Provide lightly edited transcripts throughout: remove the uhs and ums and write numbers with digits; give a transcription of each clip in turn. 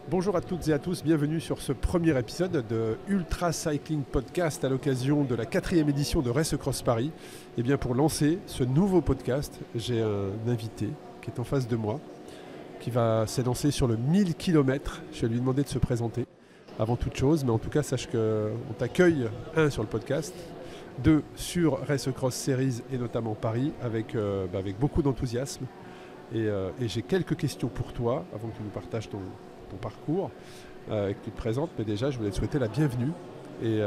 Bonjour à toutes et à tous, bienvenue sur ce premier épisode de Ultra Cycling Podcast à l'occasion de la 4e édition de Race Across Paris. Et bien pour lancer ce nouveau podcast, j'ai un invité qui est en face de moi, qui va s'élancer sur le 1000 km. Je vais lui demander de se présenter avant toute chose, mais en tout cas sache qu'on t'accueille, sur le podcast, 2 sur Race Across Series et notamment Paris, avec beaucoup d'enthousiasme. Et j'ai quelques questions pour toi avant que tu nous partages ton parcours et que tu te présentes, mais déjà je voulais te souhaiter la bienvenue et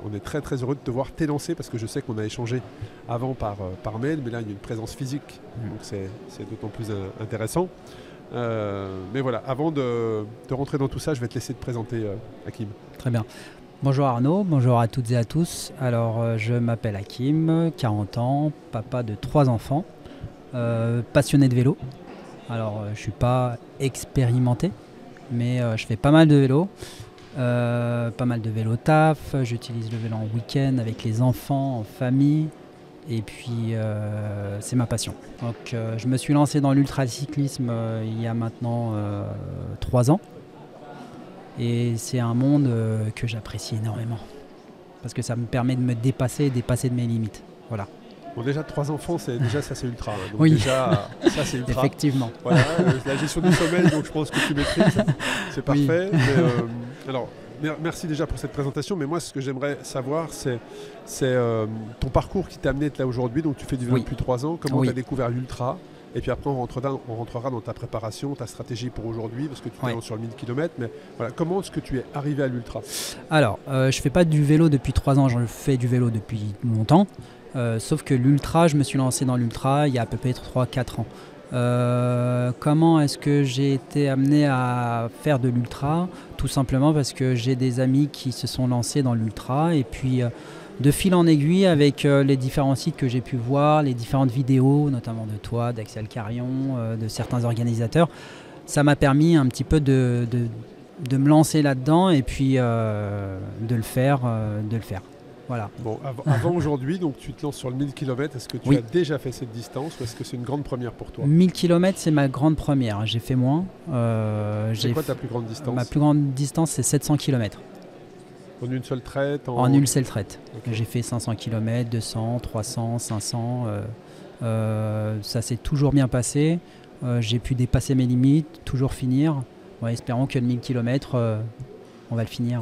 on est très très heureux de te voir t'élancer parce que je sais qu'on a échangé avant par mail, mais là il y a une présence physique, donc c'est d'autant plus intéressant. Mais voilà, avant de rentrer dans tout ça, je vais te laisser te présenter, Hakim. Très bien. Bonjour Arnaud, bonjour à toutes et à tous. Alors je m'appelle Hakim, 40 ans, papa de 3 enfants, passionné de vélo. Alors, je ne suis pas expérimenté, mais je fais pas mal de vélo. Pas mal de vélo taf. J'utilise le vélo en week-end avec les enfants, en famille. Et puis, c'est ma passion. Donc, je me suis lancé dans l'ultracyclisme il y a maintenant 3 ans. Et c'est un monde que j'apprécie énormément. Parce que ça me permet de me dépasser et dépasser de mes limites. Voilà. Bon, déjà 3 enfants, c'est ultra. Donc oui, déjà, ça c'est ultra. Effectivement. Voilà, la gestion du sommeil, donc je pense que tu maîtrises. C'est parfait. Oui. Alors, merci déjà pour cette présentation. Mais moi, ce que j'aimerais savoir, c'est ton parcours qui t'a amené à être là aujourd'hui. Donc, tu fais du vélo depuis 3 ans. Comment tu as découvert l'ultra? Et puis après, on rentrera dans ta préparation, ta stratégie pour aujourd'hui, parce que tu t'es sur le 1000 km. Mais voilà, comment est-ce que tu es arrivé à l'ultra? Alors, je ne fais pas du vélo depuis 3 ans. Je fais du vélo depuis longtemps. Sauf que l'ultra, je me suis lancé dans l'ultra il y a à peu près 3-4 ans. Comment est-ce que j'ai été amené à faire de l'ultra? Tout simplement parce que j'ai des amis qui se sont lancés dans l'ultra et puis de fil en aiguille avec les différents sites que j'ai pu voir, les différentes vidéos, notamment de toi, d'Axel Carion, de certains organisateurs, ça m'a permis un petit peu de me lancer là-dedans et puis de le faire. Voilà. Bon, avant aujourd'hui, donc tu te lances sur le 1000 km. Est-ce que tu as déjà fait cette distance ou est-ce que c'est une grande première pour toi? 1000 km, c'est ma grande première. J'ai fait moins. C'est quoi ta plus grande distance? Ma plus grande distance, c'est 700 km. En une seule traite? En une seule traite. Okay. J'ai fait 500 km, 200, 300, 500. Ça s'est toujours bien passé. J'ai pu dépasser mes limites, toujours finir. Espérons que le 1000 km, on va le finir.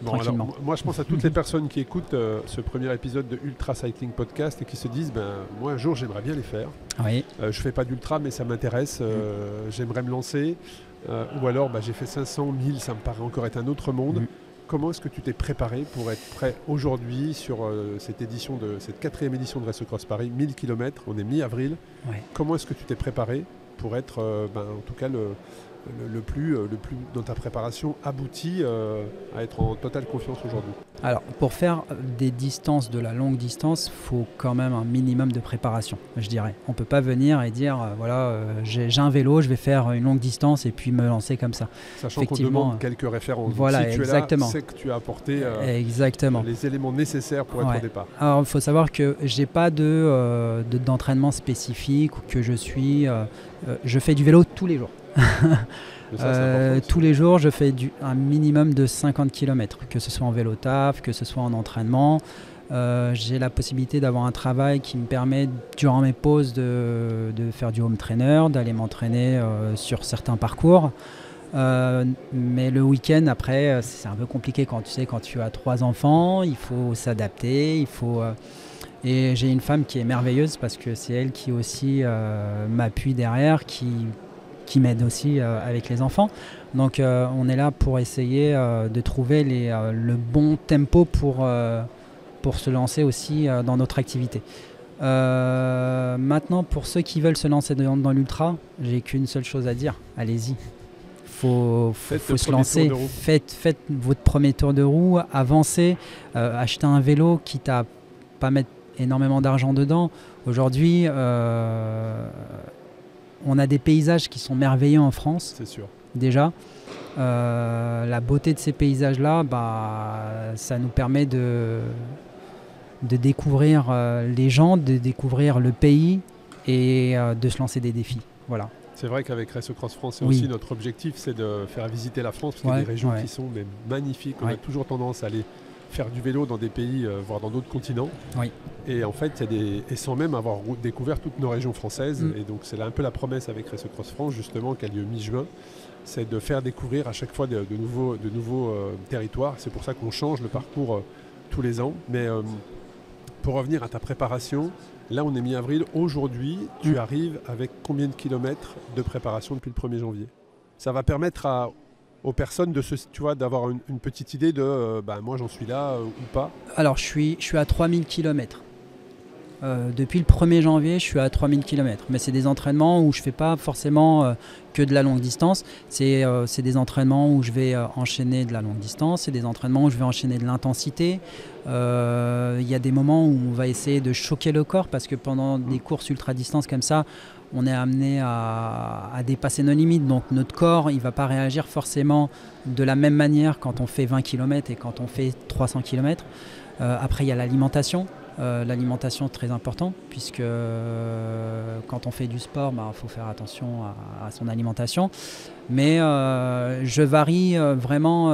Bon, alors, moi je pense à toutes les personnes qui écoutent ce premier épisode de Ultra Cycling Podcast et qui se disent moi un jour j'aimerais bien les faire. Oui. Je fais pas d'ultra mais ça m'intéresse, j'aimerais me lancer. Ou alors j'ai fait 500, 1000, ça me paraît encore être un autre monde. Comment est-ce que tu t'es préparé pour être prêt aujourd'hui sur cette 4e édition de Race Across Paris, 1000 km, on est mi-avril. Comment est-ce que tu t'es préparé pour être en tout cas le plus dans ta préparation abouti à être en totale confiance aujourd'hui? Alors pour faire des distances, de la longue distance, il faut quand même un minimum de préparation, je dirais. On ne peut pas venir et dire j'ai un vélo, je vais faire une longue distance et puis me lancer comme ça. Sachant qu'on demande quelques références. Voilà, si tu exactement. es là, c'est que tu as apporté les éléments nécessaires pour être au départ. Alors il faut savoir que je n'ai pas d'entraînement spécifique ou que je fais du vélo tous les jours. Tous les jours, je fais un minimum de 50 km, que ce soit en vélo taf, que ce soit en entraînement. J'ai la possibilité d'avoir un travail qui me permet, durant mes pauses, de faire du home trainer, d'aller m'entraîner sur certains parcours. Mais le week-end, après, c'est un peu compliqué quand tu as 3 enfants, il faut s'adapter, et j'ai une femme qui est merveilleuse parce que c'est elle qui aussi m'appuie derrière, qui m'aide aussi avec les enfants. Donc on est là pour essayer de trouver le bon tempo pour se lancer aussi dans notre activité. Maintenant, pour ceux qui veulent se lancer dans l'ultra, j'ai qu'une seule chose à dire, allez-y. Faut se lancer, faites votre premier tour de roue, avancez, achetez un vélo, quitte à pas mettre énormément d'argent dedans. Aujourd'hui, on a des paysages qui sont merveilleux en France. C'est sûr. Déjà, la beauté de ces paysages-là, ça nous permet de découvrir les gens, de découvrir le pays et de se lancer des défis. Voilà. C'est vrai qu'avec Race Cross France, c'est Oui. aussi notre objectif, c'est de faire visiter la France, parce qu'il y a Ouais, des régions ouais. qui sont mais magnifiques. On a Ouais. toujours tendance à aller faire du vélo dans des pays, voire dans d'autres continents. Oui. Et en fait, et sans même avoir découvert toutes nos régions françaises. Mm. Et donc, c'est là un peu la promesse avec Race Cross France, justement, qui a lieu mi-juin. C'est de faire découvrir à chaque fois de nouveaux territoires. C'est pour ça qu'on change le parcours tous les ans. Mais pour revenir à ta préparation, là, on est mi-avril. Aujourd'hui, tu arrives avec combien de kilomètres de préparation depuis le 1er janvier? Ça va permettre aux personnes d'avoir une petite idée de moi j'en suis là ou pas. Alors, je suis à 3000 km. Depuis le 1er janvier, je suis à 3000 km. Mais c'est des entraînements où je ne fais pas forcément que de la longue distance. C'est des entraînements où je vais enchaîner de la longue distance. C'est des entraînements où je vais enchaîner de l'intensité. Il y a des moments où on va essayer de choquer le corps parce que pendant des courses ultra-distance comme ça, on est amené à dépasser nos limites. Donc notre corps, il ne va pas réagir forcément de la même manière quand on fait 20 km et quand on fait 300 km. Après, il y a l'alimentation. L'alimentation très important puisque quand on fait du sport, faut faire attention à son alimentation. Mais je varie vraiment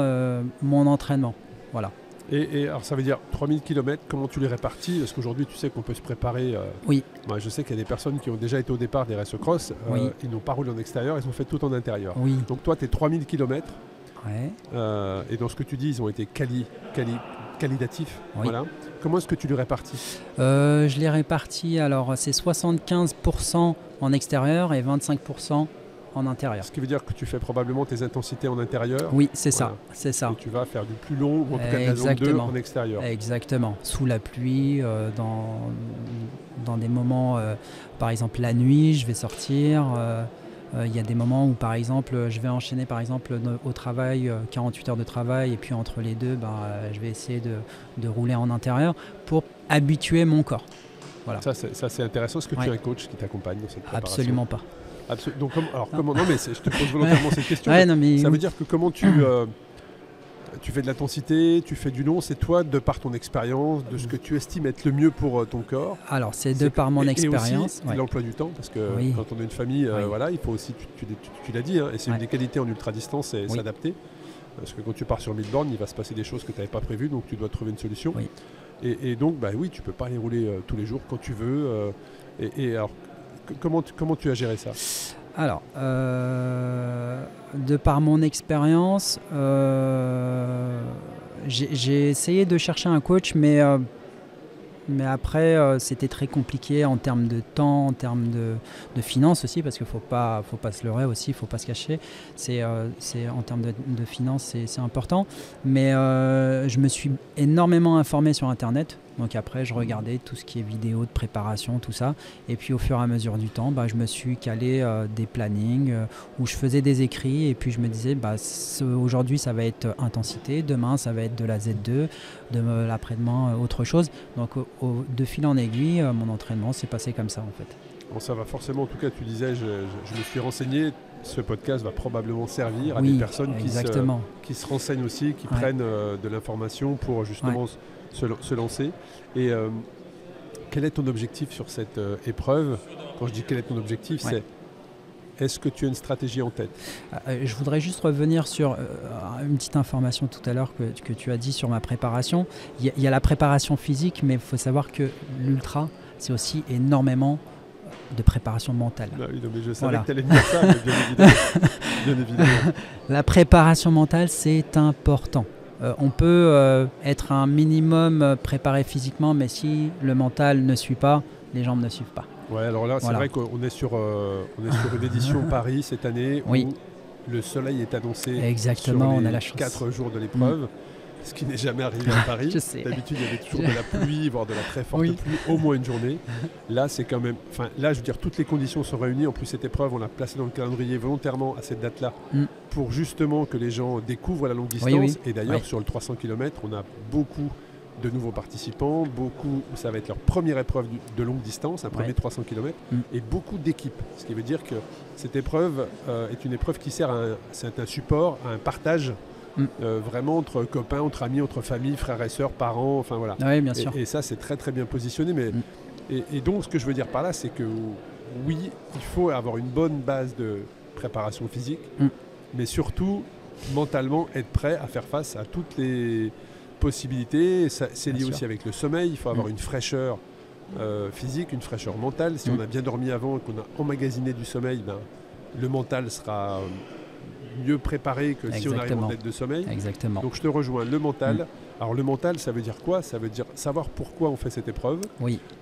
mon entraînement. Voilà. Et alors ça veut dire 3000 km, comment tu les répartis? Parce qu'aujourd'hui tu sais qu'on peut se préparer. Oui. Moi, je sais qu'il y a des personnes qui ont déjà été au départ des race cross, Oui. Ils n'ont pas roulé en extérieur, ils ont fait tout en intérieur. Oui. Donc toi tu es 3000 km Ouais. et dans ce que tu dis ils ont été qualitatifs. Oui. Voilà. Comment est-ce que tu les répartis? Je les répartis, alors c'est 75% en extérieur et 25% en intérieur. Ce qui veut dire que tu fais probablement tes intensités en intérieur. Oui, c'est Voilà. ça, c'est ça. Et tu vas faire du plus long, ou en tout cas de la zone 2 Exactement. en extérieur. Exactement, sous la pluie, dans des moments, par exemple la nuit, je vais sortir. Il y a des moments où par exemple je vais enchaîner par exemple au travail 48 heures de travail et puis entre les deux je vais essayer de rouler en intérieur pour habituer mon corps. Voilà. Ça c'est intéressant. Est-ce que tu as un coach qui t'accompagne dans cette préparation? Absolument pas. Donc comment non mais je te pose volontairement cette question. Ouais, non, mais ça veut dire que comment tu fais de l'intensité, tu fais du long, c'est toi de par ton expérience, de ce que tu estimes être le mieux pour ton corps. Alors c'est de par mon expérience. Et aussi l'emploi du temps, parce que quand on a une famille, voilà, il faut aussi, tu l'as dit, et c'est une des qualités en ultra-distance, c'est s'adapter. Parce que quand tu pars sur 1000 bornes, il va se passer des choses que tu n'avais pas prévues, donc tu dois trouver une solution. Oui. Et donc, oui, tu peux pas aller rouler tous les jours quand tu veux. Et alors, comment tu as géré ça? Alors, de par mon expérience, j'ai essayé de chercher un coach, mais après, c'était très compliqué en termes de temps, en termes de finances aussi, parce qu'il ne faut pas se leurrer aussi, il ne faut pas se cacher. C'est en termes de finances, c'est important. Mais je me suis énormément informé sur Internet. Donc après, je regardais tout ce qui est vidéo de préparation, tout ça. Et puis au fur et à mesure du temps, je me suis calé des plannings où je faisais des écrits. Et puis je me disais, aujourd'hui, ça va être intensité. Demain, ça va être de la Z2. L'après-demain, autre chose. Donc de fil en aiguille, mon entraînement s'est passé comme ça en fait. Bon, ça va forcément, en tout cas, tu disais, je me suis renseigné. Ce podcast va probablement servir à des personnes qui se renseignent aussi, qui prennent de l'information pour justement se lancer. Et quel est ton objectif sur cette épreuve? Quand je dis quel est ton objectif, c'est est-ce que tu as une stratégie en tête? Je voudrais juste revenir sur une petite information tout à l'heure que tu as dit sur ma préparation. Il y a la préparation physique, mais il faut savoir que l'ultra, c'est aussi énormément de préparation mentale. Oui, non, mais je savais que tu allais me dire ça, mais bien évidemment. La préparation mentale, c'est important. On peut être un minimum préparé physiquement, mais si le mental ne suit pas, les jambes ne suivent pas. Ouais, alors là, c'est vrai qu'on est sur une édition Paris cette année où le soleil est annoncé. Exactement, sur on les a la chance. 4 jours de l'épreuve. Ce qui n'est jamais arrivé à Paris. D'habitude, il y avait toujours de la pluie, voire de la très forte pluie, au moins une journée. Là, c'est quand même. Enfin, là, je veux dire, toutes les conditions sont réunies. En plus, cette épreuve, on l'a placée dans le calendrier volontairement à cette date-là pour justement que les gens découvrent la longue distance. Et d'ailleurs, sur le 300 km, on a beaucoup de nouveaux participants, ça va être leur première épreuve de longue distance, un premier 300 km, et beaucoup d'équipes. Ce qui veut dire que cette épreuve est une épreuve qui sert c'est un support, à un partage. Vraiment entre copains, entre amis, entre familles, frères et sœurs, parents, enfin voilà. Oui, bien sûr. Et ça, c'est très très bien positionné. Mais, et donc, ce que je veux dire par là, c'est que oui, il faut avoir une bonne base de préparation physique, mais surtout, mentalement, être prêt à faire face à toutes les possibilités. C'est lié aussi avec le sommeil. Il faut avoir une fraîcheur physique, une fraîcheur mentale. Si on a bien dormi avant et qu'on a emmagasiné du sommeil, le mental sera mieux préparé que si on arrive en dette de sommeil. Exactement. Donc je te rejoins, le mental. Alors le mental, ça veut dire quoi? Ça veut dire savoir pourquoi on fait cette épreuve,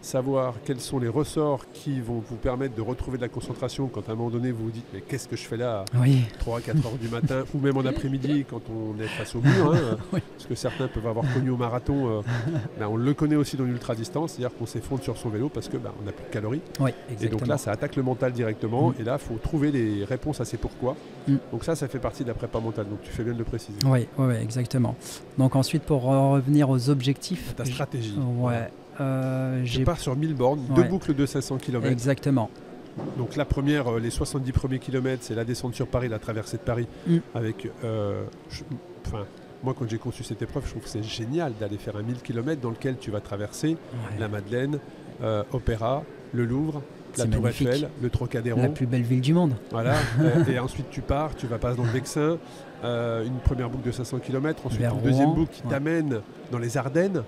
savoir quels sont les ressorts qui vont vous permettre de retrouver de la concentration quand à un moment donné vous vous dites mais qu'est-ce que je fais là à 3-4 heures du matin ou même en après-midi quand on est face au mur, parce que certains peuvent avoir connu au marathon, on le connaît aussi dans l'ultra-distance, c'est-à-dire qu'on s'effondre sur son vélo parce qu'on n'a plus de calories. Et donc là, ça attaque le mental directement et là, il faut trouver les réponses à ces pourquoi. Donc ça fait partie de la prépa mentale, donc tu fais bien de le préciser. Oui, exactement. Donc ensuite, pour revenir aux objectifs... Ta stratégie. Je pars sur 1000 bornes, 2 boucles de 500 km. Exactement. Donc la première, les 70 premiers kilomètres, c'est la descente sur Paris, la traversée de Paris. Avec, moi, quand j'ai conçu cette épreuve, je trouve que c'est génial d'aller faire un 1000 km dans lequel tu vas traverser la Madeleine, Opéra, le Louvre, la Tour Eiffel, le Trocadéro. La plus belle ville du monde. Voilà. Et ensuite, tu vas passer dans le Vexin, une première boucle de 500 km, ensuite une deuxième boucle qui t'amène dans les Ardennes,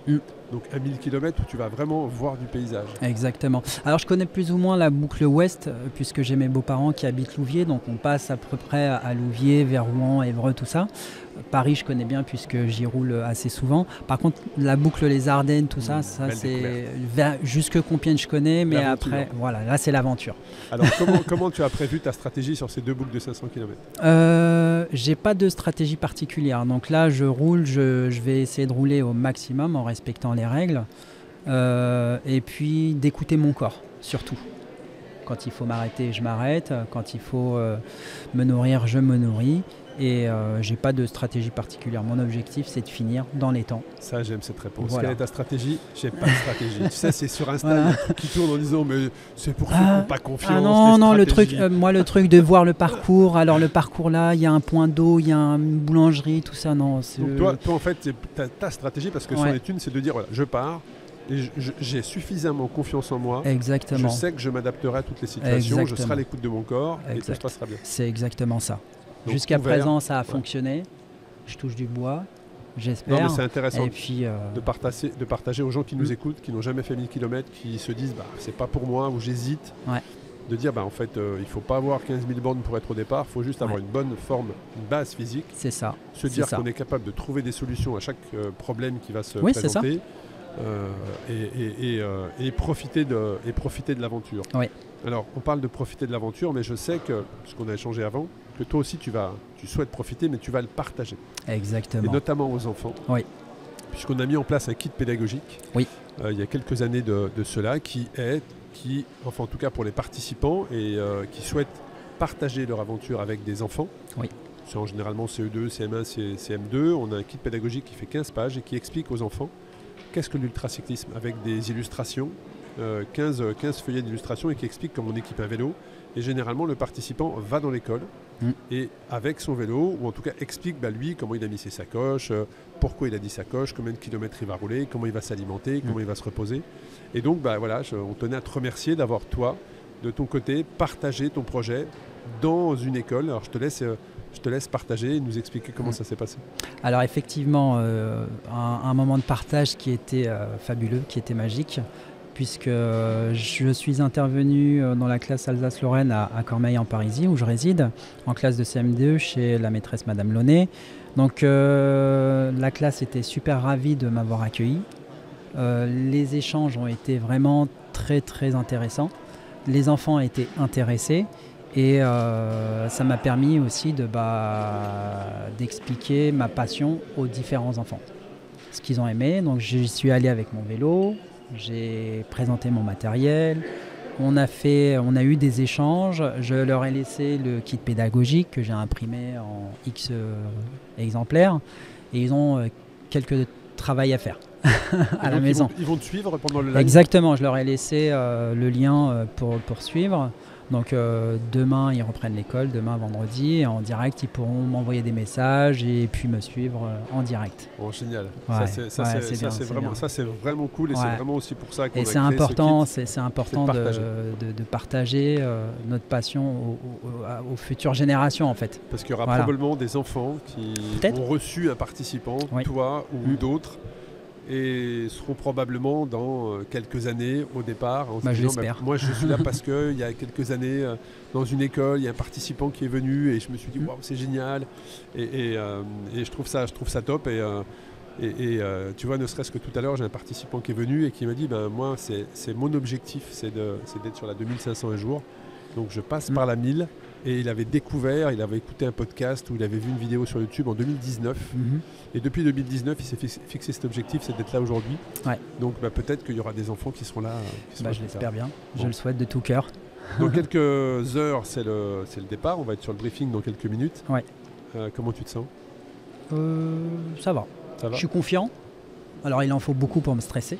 donc un 1000 km où tu vas vraiment voir du paysage. Exactement. Alors, je connais plus ou moins la boucle ouest, puisque j'ai mes beaux-parents qui habitent Louviers, donc on passe à peu près à Louviers, vers Rouen, Évreux, tout ça. Paris, je connais bien puisque j'y roule assez souvent. Par contre, la boucle les Ardennes, tout ça, c'est jusque Compiègne, je connais, mais après, voilà, là, c'est l'aventure. Alors, comment tu as prévu ta stratégie sur ces 2 boucles de 500 km? J'ai pas de stratégie particulière. Donc là, je roule, je vais essayer de rouler au maximum en respectant les règles. Et puis, d'écouter mon corps, surtout. Quand il faut m'arrêter, je m'arrête. Quand il faut me nourrir, je me nourris. Et j'ai pas de stratégie particulière. Mon objectif, c'est de finir dans les temps. Ça, j'aime cette réponse. Quelle est ta stratégie? J'ai pas de stratégie. Tu sais, c'est sur Insta qui tourne en disant mais c'est pour ceux qui n'ont pas confiance. Non, le truc, le truc de voir le parcours. Alors le parcours là, il y a un point d'eau, il y a une boulangerie, tout ça. Non. Donc toi, en fait, ta stratégie, parce que c'en est une, c'est de dire voilà, je pars. Et j'ai suffisamment confiance en moi. Exactement. Je sais que je m'adapterai à toutes les situations. Je serai à l'écoute de mon corps et tout se passera bien. C'est exactement ça. Jusqu'à présent, ça a fonctionné. Je touche du bois, j'espère. Non, mais c'est intéressant et puis, de partager aux gens qui nous écoutent, qui n'ont jamais fait 1000 km, qui se disent c'est pas pour moi ou j'hésite. De dire en fait, il ne faut pas avoir 15 000 bornes pour être au départ, il faut juste avoir une bonne forme, une base physique. C'est ça. Se dire qu'on est capable de trouver des solutions à chaque problème qui va se présenter. Et profiter de l'aventure. Alors, on parle de profiter de l'aventure, mais je sais que, ce qu'on a échangé avant, que toi aussi tu souhaites profiter, mais tu vas le partager. Exactement. Et notamment aux enfants. Puisqu'on a mis en place un kit pédagogique il y a quelques années de cela, enfin en tout cas pour les participants, et qui souhaitent partager leur aventure avec des enfants. C'est en généralement CE2, CM1, CM2. On a un kit pédagogique qui fait 15 pages et qui explique aux enfants qu'est-ce que l'ultracyclisme, avec des illustrations, 15 feuillets d'illustrations, et qui explique comment on équipe un vélo. Et généralement, le participant va dans l'école et avec son vélo, ou en tout cas explique lui comment il a mis ses sacoches, pourquoi il a dit sacoche, combien de kilomètres il va rouler, comment il va s'alimenter, comment il va se reposer. Et donc, on tenait à te remercier d'avoir, toi, de ton côté, partagé ton projet dans une école. Alors, je te laisse partager et nous expliquer comment ça s'est passé. Alors effectivement, un moment de partage qui était fabuleux, qui était magique, puisque je suis intervenu dans la classe Alsace-Lorraine à Cormeilles en Parisis, où je réside, en classe de CM2 chez la maîtresse Madame Launay. Donc la classe était super ravie de m'avoir accueilli. Les échanges ont été vraiment très très intéressants. Les enfants étaient intéressés. Et ça m'a permis aussi d'expliquer ma passion aux différents enfants. Ce qu'ils ont aimé, donc j'y suis allé avec mon vélo, j'ai présenté mon matériel, on a eu des échanges, je leur ai laissé le kit pédagogique que j'ai imprimé en X exemplaires et ils ont quelques travail à faire à la maison. Ils vont te suivre pendant le live? Exactement, je leur ai laissé le lien pour suivre. Donc demain, ils reprennent l'école, demain vendredi, et en direct, ils pourront m'envoyer des messages et puis me suivre en direct. Bon, génial. Ouais, Ça, c'est vraiment cool et c'est vraiment aussi pour ça qu'on a créé c'est important de partager notre passion aux futures générations, en fait. Parce qu'il y aura probablement des enfants qui ont reçu un participant, toi ou d'autres, et seront probablement dans quelques années au départ. J'espère. Moi, je suis là parce qu'il y a quelques années, dans une école, il y a un participant qui est venu et je me suis dit, waouh, c'est génial. Et je trouve ça top. Et tu vois, ne serait-ce que tout à l'heure, j'ai un participant qui est venu et qui m'a dit, moi, c'est mon objectif, c'est d'être sur la 2500 un jour. Donc je passe par la 1000. Et il avait écouté un podcast ou il avait vu une vidéo sur YouTube en 2019. Et depuis 2019, il s'est fixé cet objectif, c'est d'être là aujourd'hui. Ouais. Donc peut-être qu'il y aura des enfants qui seront là. Je l'espère bien. Bon. Je le souhaite de tout cœur. Dans quelques heures, c'est le départ. On va être sur le briefing dans quelques minutes. Ouais. Comment tu te sens ? Ça va. Je suis confiant. Alors il en faut beaucoup pour me stresser.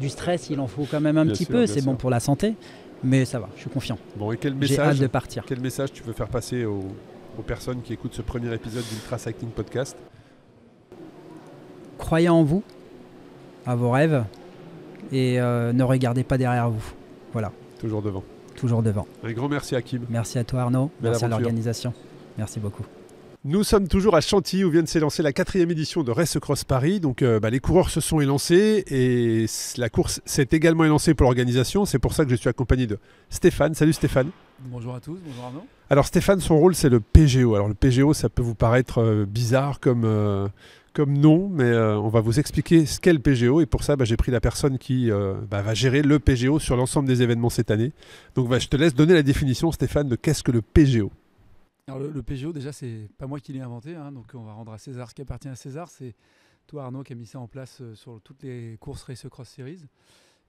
Du stress, il en faut quand même un petit peu. C'est bon pour la santé. Mais ça va, je suis confiant. Bon, et j'ai hâte de partir. Quel message tu veux faire passer aux personnes qui écoutent ce premier épisode d'Ultra Cycling Podcast ? Croyez en vous, à vos rêves, et ne regardez pas derrière vous. Voilà. Toujours devant. Toujours devant. Un grand merci à Kim. Merci à toi Arnaud. Merci à l'organisation. Merci beaucoup. Nous sommes toujours à Chantilly où vient de s'élancer la 4e édition de Race Cross Paris. Donc les coureurs se sont élancés et la course s'est également élancée pour l'organisation. C'est pour ça que je suis accompagné de Stéphane. Salut Stéphane. Bonjour à tous, bonjour Arnaud. Alors Stéphane, son rôle c'est le PGO. Alors le PGO, ça peut vous paraître bizarre comme nom, mais on va vous expliquer ce qu'est le PGO. Et pour ça, j'ai pris la personne qui va gérer le PGO sur l'ensemble des événements cette année. Donc je te laisse donner la définition, Stéphane, de qu'est-ce que le PGO. Alors le PGO, déjà, c'est pas moi qui l'ai inventé, donc on va rendre à César ce qui appartient à César. C'est toi, Arnaud, qui a mis ça en place sur toutes les courses Race Cross Series.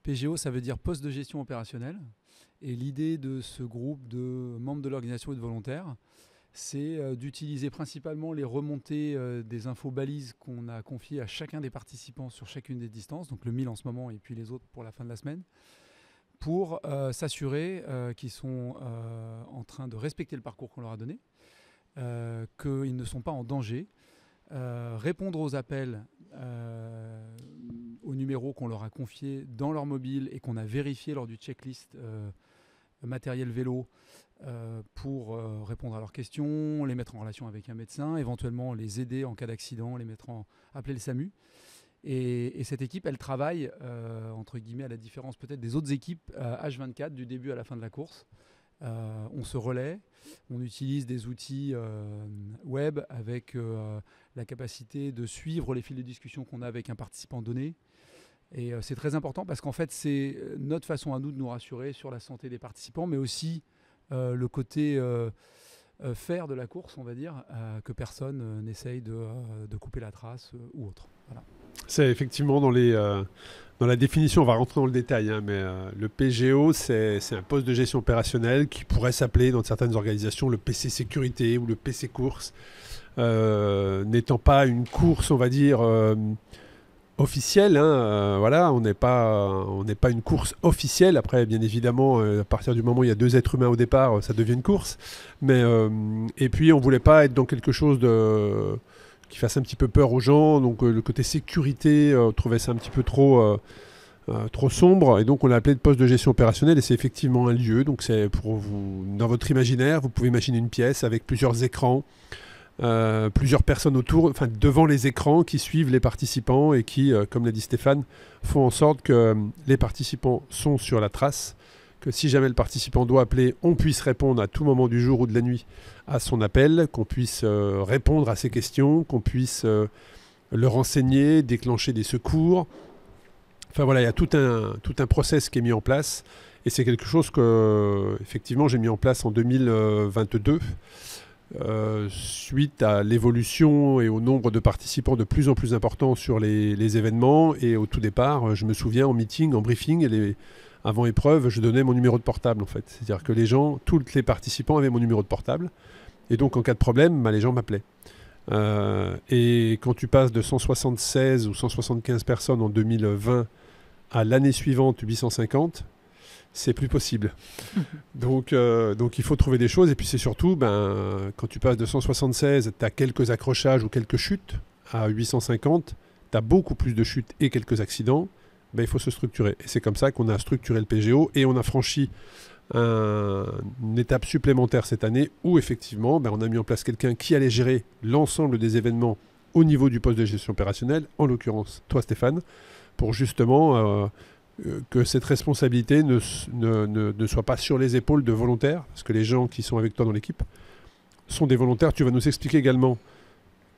PGO, ça veut dire poste de gestion opérationnelle. Et l'idée de ce groupe de membres de l'organisation et de volontaires, c'est d'utiliser principalement les remontées des infos balises qu'on a confiées à chacun des participants sur chacune des distances, donc le 1000 en ce moment et puis les autres pour la fin de la semaine, pour s'assurer qu'ils sont en train de respecter le parcours qu'on leur a donné, qu'ils ne sont pas en danger, répondre aux appels aux numéros qu'on leur a confiés dans leur mobile et qu'on a vérifié lors du checklist matériel vélo pour répondre à leurs questions, les mettre en relation avec un médecin, éventuellement les aider en cas d'accident, appeler le SAMU. Et cette équipe, elle travaille, entre guillemets, à la différence peut-être des autres équipes, H24, du début à la fin de la course. On se relaie, on utilise des outils web avec la capacité de suivre les fils de discussion qu'on a avec un participant donné. Et c'est très important parce qu'en fait, c'est notre façon à nous de nous rassurer sur la santé des participants, mais aussi le côté faire de la course, on va dire, que personne n'essaye de couper la trace ou autre. Voilà. C'est effectivement dans la définition, on va rentrer dans le détail, mais le PGO, c'est un poste de gestion opérationnelle qui pourrait s'appeler dans certaines organisations le PC sécurité ou le PC course, n'étant pas une course, on va dire, officielle. Voilà, on n'est pas une course officielle. Après, bien évidemment, à partir du moment où il y a 2 êtres humains au départ, ça devient une course. Mais, et puis, on ne voulait pas être dans quelque chose qui fasse un petit peu peur aux gens. Donc le côté sécurité, on trouvait ça un petit peu trop sombre. Et donc on l'a appelé le poste de gestion opérationnelle. Et c'est effectivement un lieu. Donc c'est pour vous, dans votre imaginaire, vous pouvez imaginer une pièce avec plusieurs écrans, plusieurs personnes autour, devant les écrans qui suivent les participants et qui, comme l'a dit Stéphane, font en sorte que les participants sont sur la trace, que si jamais le participant doit appeler, on puisse répondre à tout moment du jour ou de la nuit à son appel, qu'on puisse répondre à ses questions, qu'on puisse le renseigner, déclencher des secours. Enfin voilà, il y a tout un process qui est mis en place et c'est quelque chose que effectivement j'ai mis en place en 2022 suite à l'évolution et au nombre de participants de plus en plus important sur les événements. Et au tout départ, je me souviens en meeting, en briefing, avant épreuve, je donnais mon numéro de portable en fait. C'est-à-dire que tous les participants avaient mon numéro de portable. Et donc en cas de problème, les gens m'appelaient. Et quand tu passes de 176 ou 175 personnes en 2020 à l'année suivante 850, c'est plus possible. Donc il faut trouver des choses. Et puis c'est surtout, quand tu passes de 176, tu as quelques accrochages ou quelques chutes. À 850, tu as beaucoup plus de chutes et quelques accidents. Il faut se structurer. Et c'est comme ça qu'on a structuré le PGO et on a franchi une étape supplémentaire cette année où effectivement, on a mis en place quelqu'un qui allait gérer l'ensemble des événements au niveau du poste de gestion opérationnelle, en l'occurrence toi Stéphane, pour justement que cette responsabilité ne soit pas sur les épaules de volontaires, parce que les gens qui sont avec toi dans l'équipe sont des volontaires. Tu vas nous expliquer également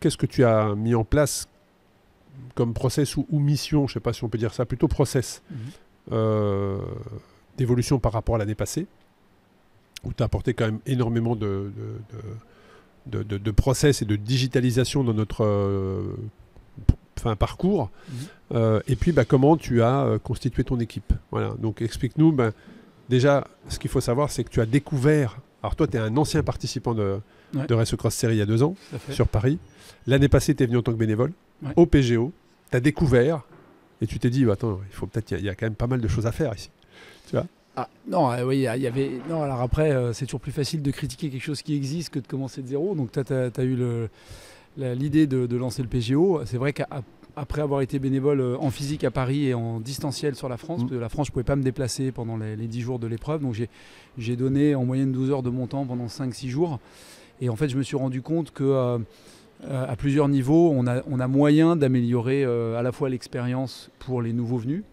qu'est-ce que tu as mis en place comme process ou mission, je ne sais pas si on peut dire ça, plutôt process d'évolution par rapport à l'année passée, où tu as apporté quand même énormément de process et de digitalisation dans notre parcours. Et puis comment tu as constitué ton équipe. Voilà. Donc explique-nous, déjà, ce qu'il faut savoir, c'est que tu as découvert, alors toi tu es un ancien participant de Race Cross Series il y a 2 ans, sur Paris. L'année passée, tu es venu en tant que bénévole, au PGO, tu as découvert, et tu t'es dit, attends, il y a quand même pas mal de choses à faire ici. Tu vois ? Non, oui, il y avait. Non, alors après, c'est toujours plus facile de critiquer quelque chose qui existe que de commencer de zéro. Donc, tu as eu l'idée de lancer le PGO. C'est vrai qu'après avoir été bénévole en physique à Paris et en distanciel sur la France, parce que la France, je ne pouvais pas me déplacer pendant les 10 jours de l'épreuve. Donc, j'ai donné en moyenne 12 heures de mon temps pendant 5-6 jours. Et en fait, je me suis rendu compte que à plusieurs niveaux, on a moyen d'améliorer à la fois l'expérience pour les nouveaux venus,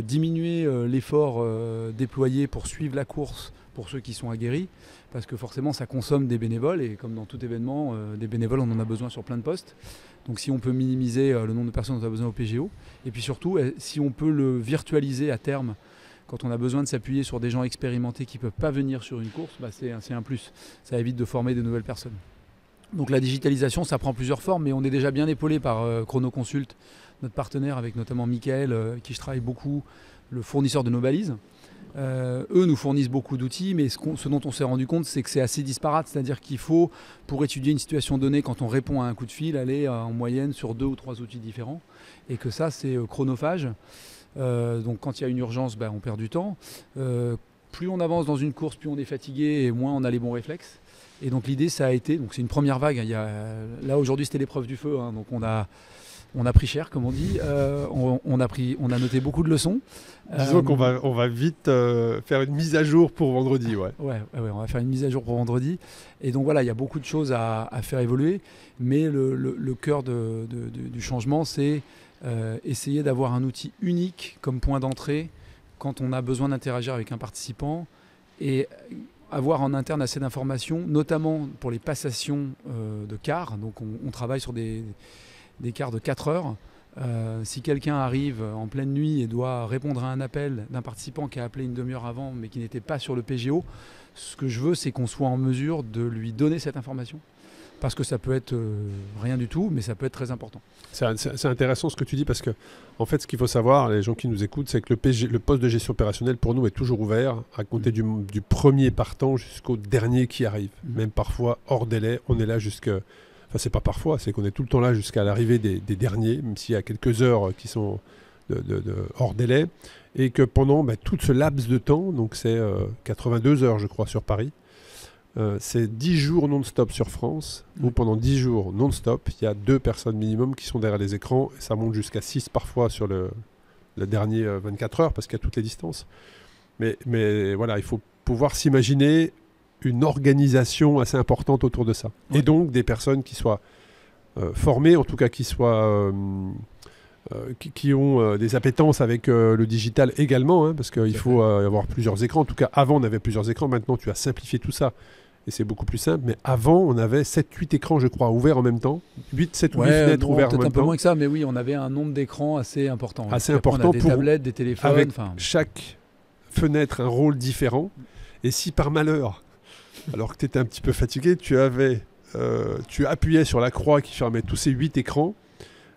diminuer l'effort déployé pour suivre la course pour ceux qui sont aguerris, parce que forcément ça consomme des bénévoles, et comme dans tout événement, des bénévoles on en a besoin sur plein de postes. Donc si on peut minimiser le nombre de personnes dont on a besoin au PGO, et puis surtout si on peut le virtualiser à terme, quand on a besoin de s'appuyer sur des gens expérimentés qui ne peuvent pas venir sur une course, c'est un plus. Ça évite de former de nouvelles personnes. Donc la digitalisation, ça prend plusieurs formes, mais on est déjà bien épaulé par Chronoconsult, notre partenaire, avec notamment Michael, qui je travaille beaucoup, le fournisseur de nos balises. Eux nous fournissent beaucoup d'outils, mais ce dont on s'est rendu compte, c'est que c'est assez disparate. C'est-à-dire qu'il faut, pour étudier une situation donnée, quand on répond à un coup de fil, aller en moyenne sur 2 ou 3 outils différents. Et que ça, c'est chronophage. Donc quand il y a une urgence, on perd du temps. Plus on avance dans une course, plus on est fatigué et moins on a les bons réflexes. Et donc l'idée, ça a été, donc c'est une première vague. Là aujourd'hui, c'était l'épreuve du feu. Donc on a pris cher, comme on dit. On a noté beaucoup de leçons. Disons qu'on va vite faire une mise à jour pour vendredi. Ouais, on va faire une mise à jour pour vendredi. Et donc voilà, il y a beaucoup de choses à faire évoluer. Mais le cœur du changement, c'est essayer d'avoir un outil unique comme point d'entrée quand on a besoin d'interagir avec un participant, et avoir en interne assez d'informations, notamment pour les passations de cars. Donc on travaille sur des cars de 4 heures. Si quelqu'un arrive en pleine nuit et doit répondre à un appel d'un participant qui a appelé une demi-heure avant mais qui n'était pas sur le PGO, ce que je veux, c'est qu'on soit en mesure de lui donner cette information. Parce que ça peut être rien du tout, mais ça peut être très important. C'est intéressant ce que tu dis, parce que en fait, ce qu'il faut savoir, les gens qui nous écoutent, c'est que le poste de gestion opérationnelle pour nous est toujours ouvert à compter du premier partant jusqu'au dernier qui arrive. Même parfois hors délai, on est là jusqu'à... Enfin, c'est pas parfois, c'est qu'on est tout le temps là jusqu'à l'arrivée des derniers, même s'il y a quelques heures qui sont hors délai, et que pendant tout ce laps de temps, donc c'est 82 heures je crois sur Paris, c'est 10 jours non-stop sur France, où pendant 10 jours non-stop, il y a 2 personnes minimum qui sont derrière les écrans, et ça monte jusqu'à 6 parfois sur le dernier 24 heures, parce qu'il y a toutes les distances. Mais voilà, il faut pouvoir s'imaginer une organisation assez importante autour de ça. Ouais. Et donc des personnes qui soient formées, en tout cas qui soient... qui ont des appétences avec le digital également, parce qu'il faut avoir plusieurs écrans. En tout cas, avant, on avait plusieurs écrans. Maintenant, tu as simplifié tout ça. Et c'est beaucoup plus simple. Mais avant, on avait 7-8 écrans, je crois, ouverts en même temps. 7 ou 8 fenêtres ouvertes en même temps. Peut-être un peu moins que ça, mais oui, on avait un nombre d'écrans assez important. Assez important. Des tablettes, des téléphones. Avec chaque fenêtre, un rôle différent. Et si par malheur, alors que tu étais un petit peu fatigué, tu appuyais sur la croix qui fermait tous ces 8 écrans,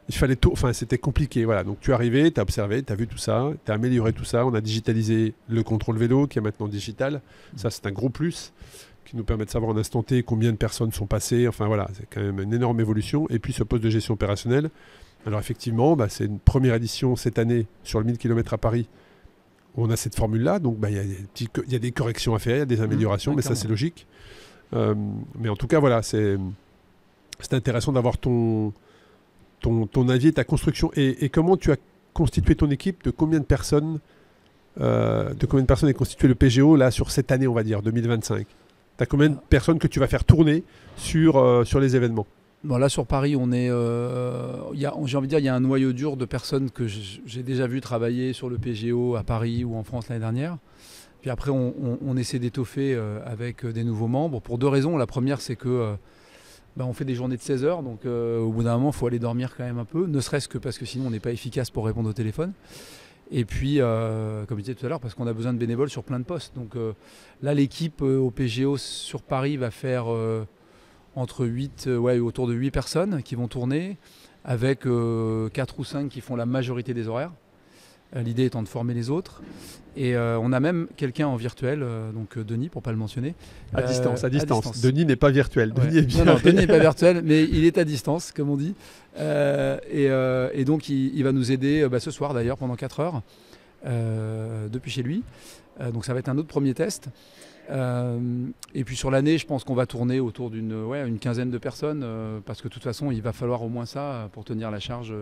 il fallait tout, c'était compliqué. Voilà. Donc tu es arrivé, tu as observé, tu as vu tout ça, tu as amélioré tout ça. On a digitalisé le contrôle vélo qui est maintenant digital. Ça, c'est un gros plus qui nous permet de savoir en instant T combien de personnes sont passées. Enfin voilà, c'est quand même une énorme évolution. Et puis ce poste de gestion opérationnelle. Alors effectivement, c'est une première édition cette année sur le 1000 km à Paris on a cette formule-là, donc il y a des corrections à faire, il y a des améliorations, mais ça c'est logique. Mais en tout cas, voilà, c'est intéressant d'avoir ton avis et ta construction. Et comment tu as constitué ton équipe, de combien de personnes est constitué le PGO là, sur cette année, on va dire, 2025 ? Tu as combien de personnes que tu vas faire tourner sur les événements ? Bon, là sur Paris, on est, j'ai envie de dire, il y a un noyau dur de personnes que j'ai déjà vu travailler sur le PGO à Paris ou en France l'année dernière. Puis après, on essaie d'étoffer avec des nouveaux membres pour deux raisons. La première, c'est que on fait des journées de 16 heures, donc au bout d'un moment, il faut aller dormir quand même un peu, ne serait-ce que parce que sinon, on n'est pas efficace pour répondre au téléphone. Et puis, comme je disais tout à l'heure, parce qu'on a besoin de bénévoles sur plein de postes. Donc là, l'équipe au PGO sur Paris va faire autour de 8 personnes qui vont tourner, avec 4 ou 5 qui font la majorité des horaires. L'idée étant de former les autres. Et on a même quelqu'un en virtuel, donc Denis, pour ne pas le mentionner. À distance. Denis n'est pas virtuel. Ouais. Denis n'est pas virtuel, mais il est à distance, comme on dit. Et donc, il va nous aider ce soir, d'ailleurs, pendant 4 heures, depuis chez lui. Donc, ça va être un autre premier test. Et puis, sur l'année, je pense qu'on va tourner autour d'une quinzaine de personnes, parce que de toute façon, il va falloir au moins ça pour tenir la charge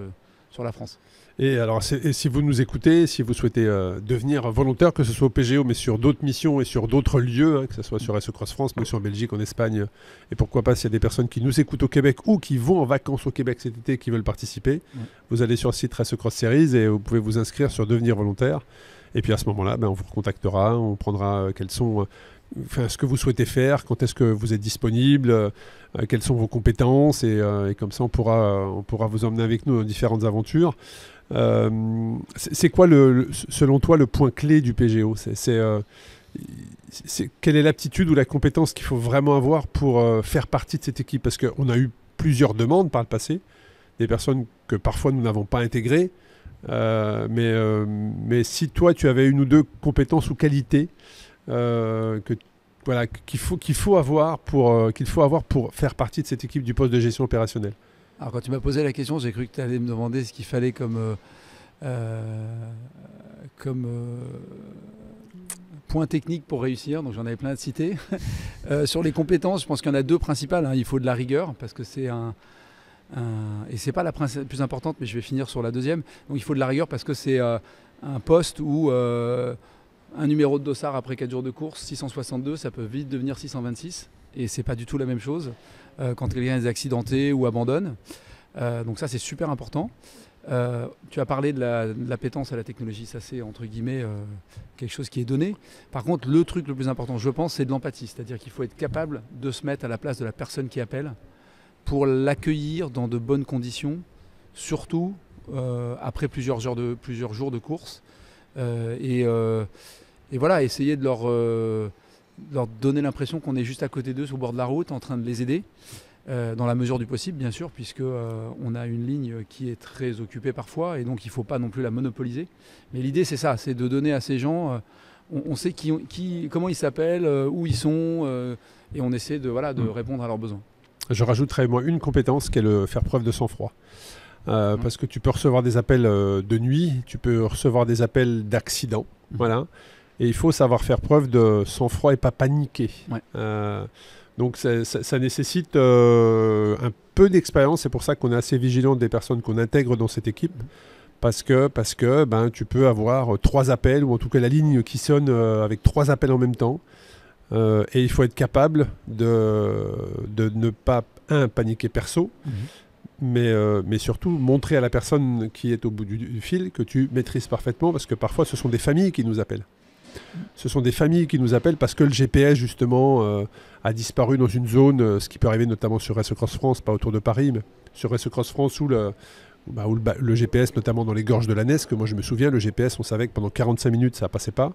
sur la France. Et alors, si vous nous écoutez, si vous souhaitez devenir volontaire, que ce soit au PGO, mais sur d'autres missions et sur d'autres lieux, que ce soit sur SE Cross France, mais aussi en Belgique, en Espagne, et pourquoi pas, s'il y a des personnes qui nous écoutent au Québec ou qui vont en vacances au Québec cet été et qui veulent participer, vous allez sur le site SE Cross Series et vous pouvez vous inscrire sur devenir volontaire. Et puis à ce moment-là, on vous recontactera, on prendra quels sont... ce que vous souhaitez faire, quand est-ce que vous êtes disponible, quelles sont vos compétences, et comme ça on pourra vous emmener avec nous dans différentes aventures. C'est quoi selon toi le point clé du PGO ? Quelle est l'aptitude ou la compétence qu'il faut vraiment avoir pour faire partie de cette équipe ? Parce qu'on a eu plusieurs demandes par le passé, des personnes que parfois nous n'avons pas intégrées, mais si toi tu avais une ou deux compétences ou qualités qu'il faut avoir pour faire partie de cette équipe du poste de gestion opérationnelle. Alors quand tu m'as posé la question, j'ai cru que tu allais me demander ce qu'il fallait comme point technique pour réussir, donc j'en avais plein à citer. Sur les compétences, je pense qu'il y en a deux principales. Il faut de la rigueur, parce que c'est et c'est pas la plus importante, mais je vais finir sur la deuxième. Donc il faut de la rigueur parce que c'est un poste où un numéro de dossard après 4 jours de course, 662, ça peut vite devenir 626. Et c'est pas du tout la même chose quand quelqu'un est accidenté ou abandonne. Donc ça, c'est super important. Tu as parlé de l'appétence à la technologie. Ça, c'est entre guillemets quelque chose qui est donné. Par contre, le truc le plus important, je pense, c'est de l'empathie. C'est-à-dire qu'il faut être capable de se mettre à la place de la personne qui appelle pour l'accueillir dans de bonnes conditions, surtout après plusieurs jours de course. Et voilà, essayer de leur donner l'impression qu'on est juste à côté d'eux, sur le bord de la route, en train de les aider, dans la mesure du possible, bien sûr, puisque on a une ligne qui est très occupée parfois, et donc il ne faut pas non plus la monopoliser. Mais l'idée, c'est ça, c'est de donner à ces gens, on sait comment ils s'appellent, où ils sont, et on essaie de répondre à leurs besoins. Je rajouterais moi une compétence qui est le faire preuve de sang-froid. Parce que tu peux recevoir des appels de nuit, tu peux recevoir des appels d'accident, voilà. Et il faut savoir faire preuve de sang-froid et pas paniquer. Ouais. Donc ça nécessite un peu d'expérience. C'est pour ça qu'on est assez vigilant des personnes qu'on intègre dans cette équipe. Parce que tu peux avoir 3 appels, ou en tout cas la ligne qui sonne avec 3 appels en même temps. Et il faut être capable de ne pas, paniquer perso, mais surtout montrer à la personne qui est au bout du fil que tu maîtrises parfaitement, parce que parfois ce sont des familles qui nous appellent. Ce sont des familles qui nous appellent parce que le GPS justement a disparu dans une zone, ce qui peut arriver notamment sur SE Cross France, pas autour de Paris, mais sur SE Cross France où le GPS, notamment dans les gorges de la Nesse, que moi je me souviens, le GPS, on savait que pendant 45 minutes ça ne passait pas.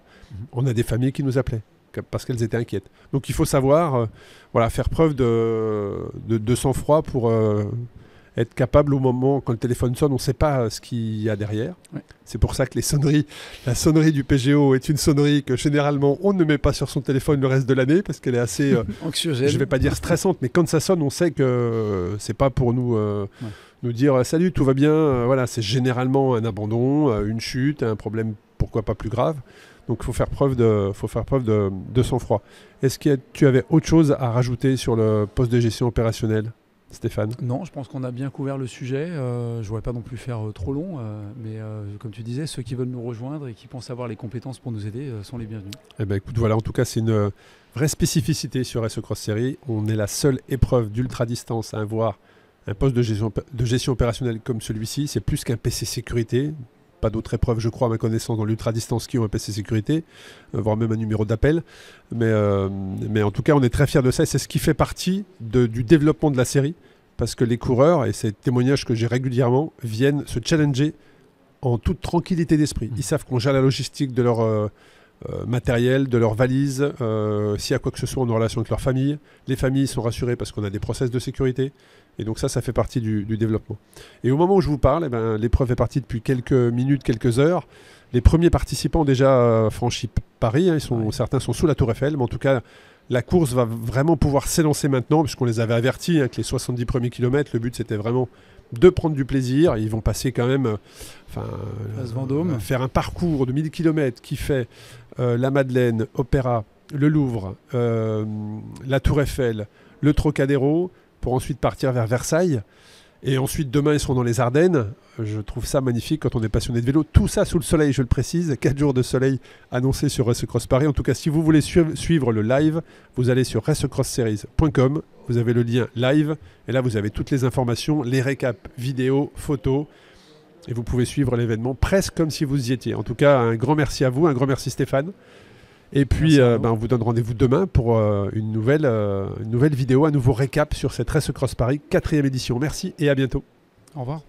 On a des familles qui nous appelaient parce qu'elles étaient inquiètes. Donc il faut savoir faire preuve de sang-froid pour être capable au moment, quand le téléphone sonne, on ne sait pas ce qu'il y a derrière. Ouais. C'est pour ça que la sonnerie du PGO est une sonnerie que généralement on ne met pas sur son téléphone le reste de l'année parce qu'elle est assez, anxiogène. Je ne vais pas dire stressante, mais quand ça sonne, on sait que c'est pas pour nous dire salut, tout va bien. C'est généralement un abandon, une chute, un problème pourquoi pas plus grave. Donc il faut faire preuve de sang-froid. Est-ce que tu avais autre chose à rajouter sur le poste de gestion opérationnelle, Stéphane? Non, je pense qu'on a bien couvert le sujet. Je ne voudrais pas non plus faire trop long, mais comme tu disais, ceux qui veulent nous rejoindre et qui pensent avoir les compétences pour nous aider sont les bienvenus. Eh ben, écoute, voilà, en tout cas, c'est une vraie spécificité sur SE Cross Series. On est la seule épreuve d'ultra-distance à avoir un poste de gestion opérationnelle comme celui-ci. C'est plus qu'un PC sécurité. Pas d'autres épreuves, je crois, à ma connaissance, dans l'ultra-distance qui ont un PC sécurité, voire même un numéro d'appel. Mais en tout cas, on est très fiers de ça et c'est ce qui fait partie du développement de la série. Parce que les coureurs, et c'est le témoignage que j'ai régulièrement, viennent se challenger en toute tranquillité d'esprit. Ils savent qu'on gère la logistique de leur matériel, de leurs valises, s'il y a quoi que ce soit en relation avec leur famille. Les familles sont rassurées parce qu'on a des process de sécurité. Et donc ça fait partie du développement. Et au moment où je vous parle, l'épreuve est partie depuis quelques minutes, quelques heures. Les premiers participants ont déjà franchi Paris. Certains sont sous la Tour Eiffel, mais en tout cas, la course va vraiment pouvoir s'élancer maintenant, puisqu'on les avait avertis que les 70 premiers kilomètres, le but c'était vraiment de prendre du plaisir. Ils vont passer quand même faire un parcours de 1000 km qui fait la Madeleine, Opéra, le Louvre, la Tour Eiffel, le Trocadéro, pour ensuite partir vers Versailles. Et ensuite, demain, ils seront dans les Ardennes. Je trouve ça magnifique quand on est passionné de vélo. Tout ça sous le soleil, je le précise. 4 jours de soleil annoncés sur Race Cross Paris. En tout cas, si vous voulez suivre le live, vous allez sur racecrossseries.com. Vous avez le lien live. Et là, vous avez toutes les informations, les récaps vidéo, photos. Et vous pouvez suivre l'événement presque comme si vous y étiez. En tout cas, un grand merci à vous. Un grand merci Stéphane. Et puis, on vous donne rendez-vous demain pour une nouvelle vidéo, un nouveau récap sur cette Race Cross Paris 4e édition. Merci et à bientôt. Au revoir.